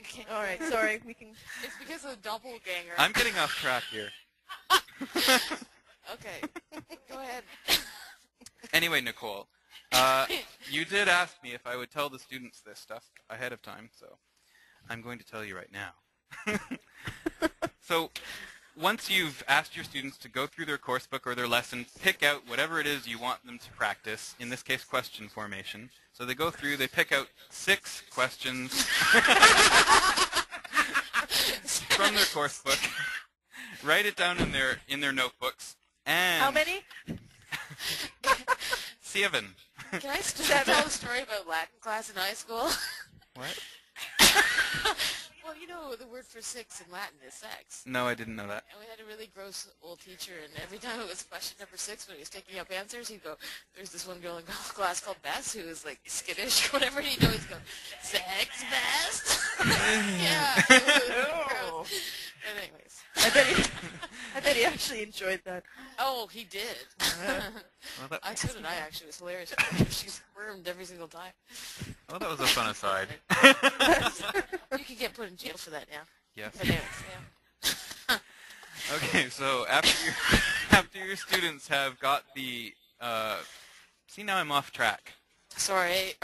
Okay. All right, sorry. We can. It's because of the doppelganger. I'm getting off track here. Okay. Go ahead. Anyway, Nicole, you did ask me if I would tell the students this stuff ahead of time, so I'm going to tell you right now. So once you've asked your students to go through their course book or their lesson, pick out whatever it is you want them to practice, in this case question formation. So they go through, they pick out 6 questions from their course book, write it down in their notebooks, and... How many? 7. Can I tell a story about Latin class in high school? What? Well, you know the word for 6 in Latin is sex. No, I didn't know that. And we had a really gross old teacher, and every time it was question number 6 when he was taking up answers, he'd go, there's this one girl in class called Bess who was like skittish or whatever, and he'd always go, sex best? Yeah. Oh. But anyways. I bet he actually enjoyed that. Oh, he did. Well, So did I, actually. It was hilarious. She squirmed every single time. well, that was a fun aside. You can get put in jail for that now. Yes. But anyways, yeah. Okay, so after your students have got the... see, now I'm off track. Sorry.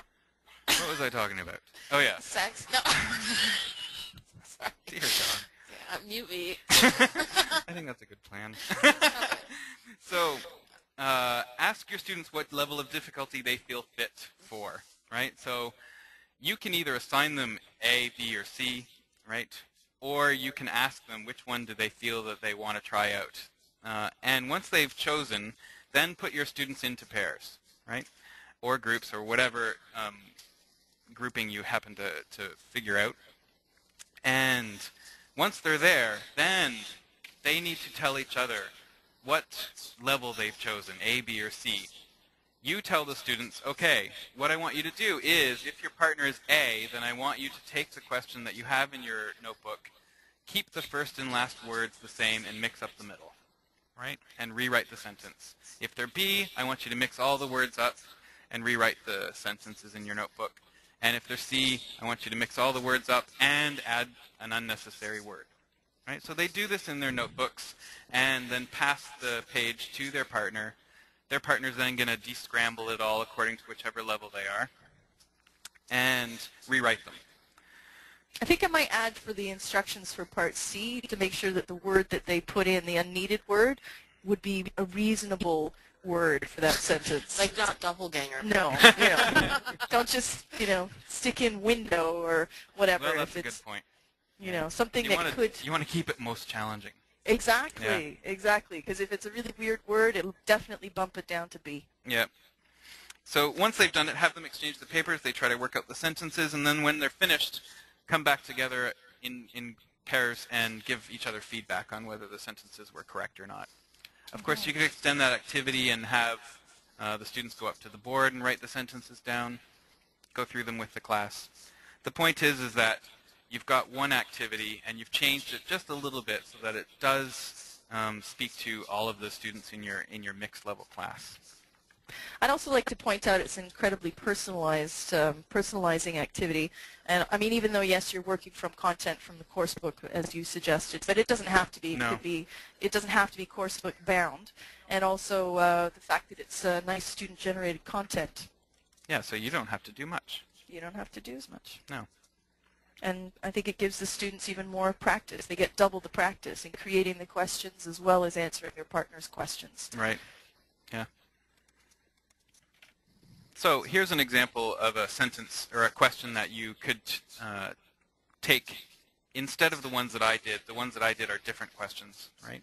What was I talking about? Oh, yeah. Sex? No. Sorry. Dear God. Yeah, mute me. I think that's a good plan. So, ask your students what level of difficulty they feel fit for, right? So, you can either assign them A, B, or C, right? Or you can ask them which one do they feel that they want to try out. And once they've chosen, then put your students into pairs, right? Or groups, or whatever grouping you happen to figure out. And once they're there, then they need to tell each other what level they've chosen, A, B, or C. You tell the students, okay, what I want you to do is, if your partner is A, then I want you to take the question that you have in your notebook, keep the first and last words the same, and mix up the middle, right? And rewrite the sentence. If they're B, I want you to mix all the words up and rewrite the sentences in your notebook. And if they're C, I want you to mix all the words up and add an unnecessary word. Right? So they do this in their notebooks and then pass the page to their partner. Their partner's then going to descramble it all according to whichever level they are and rewrite them. I think I might add for the instructions for Part C to make sure that the word that they put in, the unneeded word, would be a reasonable word for that sentence. Like not doppelganger. No, don't just, stick in window or whatever. Well, that's if a it's, good point. Something You that wanna, could... You want to keep it most challenging. Exactly, exactly. Because if it's a really weird word, it'll definitely bump it down to B. Yep. So once they've done it, have them exchange the papers. They try to work out the sentences, and then when they're finished, come back together in pairs and give each other feedback on whether the sentences were correct or not. Of course, you could extend that activity and have the students go up to the board and write the sentences down, go through them with the class. The point is that you've got one activity and you've changed it just a little bit so that it does speak to all of the students in your mixed level class. I'd also like to point out it's an incredibly personalized, personalizing activity. And I mean, even though yes, you're working from content from the course book as you suggested, but it doesn't have to be. No. It doesn't have to be course book bound. And also the fact that it's nice student-generated content. Yeah, so you don't have to do much. You don't have to do as much. No. And I think it gives the students even more practice. They get double the practice in creating the questions as well as answering your partner's questions. Right. Yeah. So here's an example of a sentence or a question that you could take instead of the ones that I did. The ones that I did are different questions, right?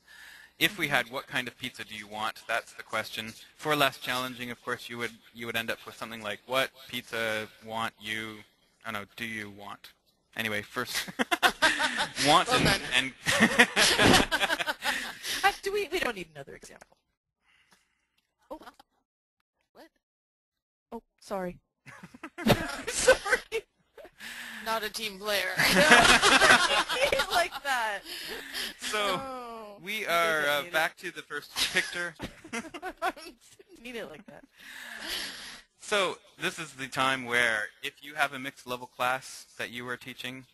If we had what kind of pizza do you want, that's the question. For less challenging, of course, you would end up with something like what pizza do you want? Anyway, first want Well and We don't need another example. Oh. What? Oh, sorry. Sorry. Not a team player. Like that. so No. we are back to the first picture. Didn't mean it like that. So this is the time where if you have a mixed level class that you are teaching,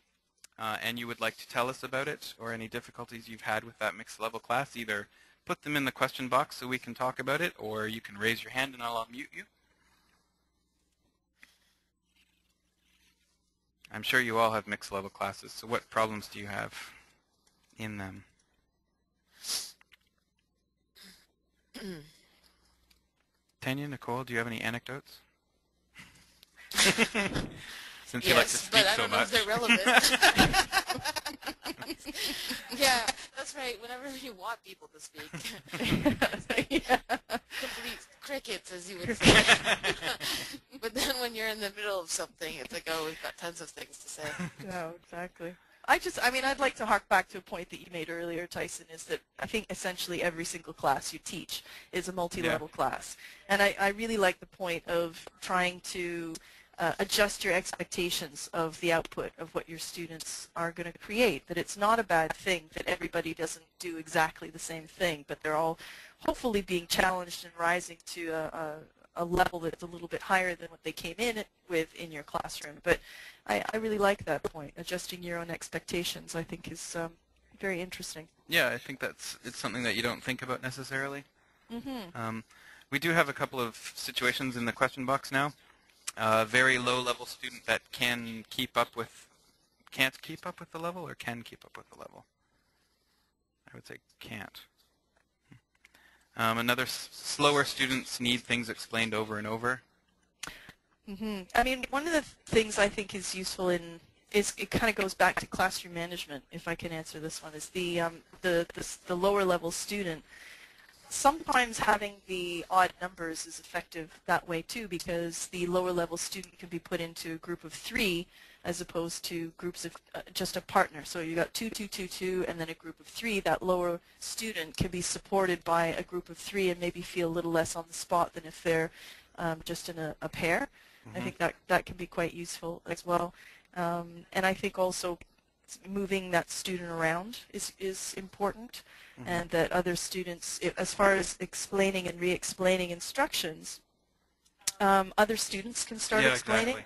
and you would like to tell us about it or any difficulties you've had with that mixed level class, either put them in the question box so we can talk about it, or you can raise your hand and I'll unmute you. I'm sure you all have mixed level classes, so what problems do you have in them? Tanya, Nicole, do you have any anecdotes? Since you like to speak so much. Yes, but I don't know if they're relevant. Yeah, that's right. Whenever you want people to speak. Yeah. Complete crickets, as you would say. But then when you're in the middle of something, it's like, oh, we've got tons of things to say. No, exactly. I'd like to hark back to a point that you made earlier, Tyson, is that I think essentially every single class you teach is a multi-level class. And I really like the point of trying to adjust your expectations of the output of what your students are going to create, that it's not a bad thing that everybody doesn't do exactly the same thing, but they're all hopefully being challenged and rising to a level that's a little bit higher than what they came in with in your classroom. But I really like that point. Adjusting your own expectations, I think, is very interesting. Yeah, I think it's something that you don't think about necessarily. Mm-hmm. We do have a couple of situations in the question box now. Very low-level student that can't keep up with the level, or can keep up with the level? I would say can't. Another slower students need things explained over and over. Mm-hmm. I mean, one of the things I think is useful is it kind of goes back to classroom management, if I can answer this one, is the lower level student. Sometimes having the odd numbers is effective that way too, because the lower level student can be put into a group of 3 as opposed to groups of just a partner. So you got 2, 2, 2, 2, and then a group of 3. That lower student can be supported by a group of 3 and maybe feel a little less on the spot than if they're just in a pair. Mm-hmm. I think that can be quite useful as well. And I think also moving that student around is important. Mm-hmm. And that other students, as far as explaining and re-explaining instructions, other students can start explaining. Exactly.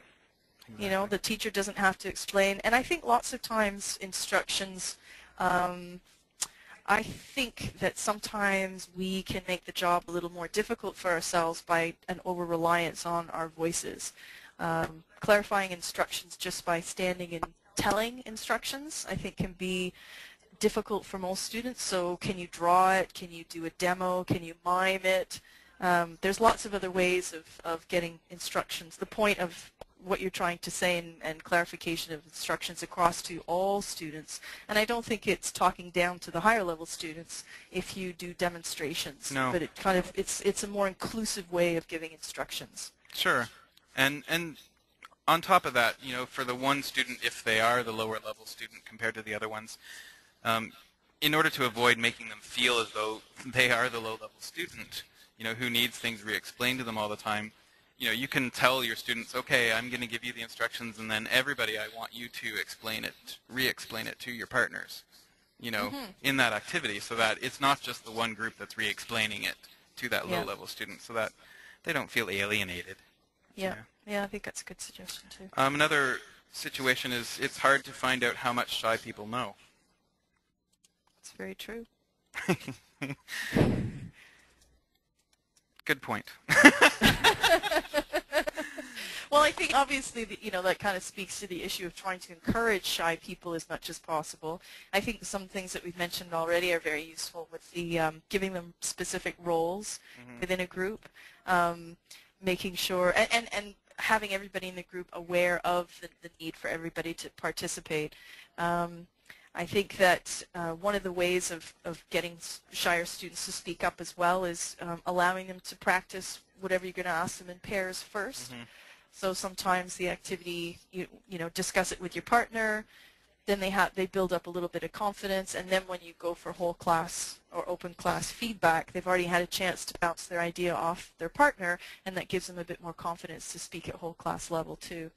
You know, the teacher doesn't have to explain. And I think lots of times instructions, I think that sometimes we can make the job a little more difficult for ourselves by an over-reliance on our voices. Clarifying instructions just by standing and telling instructions, I think, can be difficult for most students. So can you draw it? Can you do a demo? Can you mime it? There's lots of other ways of getting instructions. The point of what you're trying to say and clarification of instructions across to all students. And I don't think it's talking down to the higher level students if you do demonstrations. No. But it kind of it's a more inclusive way of giving instructions. Sure. And on top of that, you know, for the one student, if they are the lower level student compared to the other ones, in order to avoid making them feel as though they are the low level student, you know, who needs things re-explained to them all the time, you know, you can tell your students, okay, I'm going to give you the instructions, and then everybody, I want you to explain it, re-explain it to your partners, you know, in that activity, so that it's not just the one group that's re-explaining it to that low-level student, so that they don't feel alienated. Yeah, I think that's a good suggestion too. Another situation is it's hard to find out how much shy people know. It's very true. Good point. Well, I think obviously you know, that kind of speaks to the issue of trying to encourage shy people as much as possible. I think some things that we've mentioned already are very useful with the giving them specific roles within a group, making sure and having everybody in the group aware of the need for everybody to participate. I think that one of the ways of getting shyer students to speak up as well is allowing them to practice whatever you're going to ask them in pairs first. So sometimes the activity, you know, discuss it with your partner, then they build up a little bit of confidence, and then when you go for whole class or open class feedback, they've already had a chance to bounce their idea off their partner, and that gives them a bit more confidence to speak at whole class level too.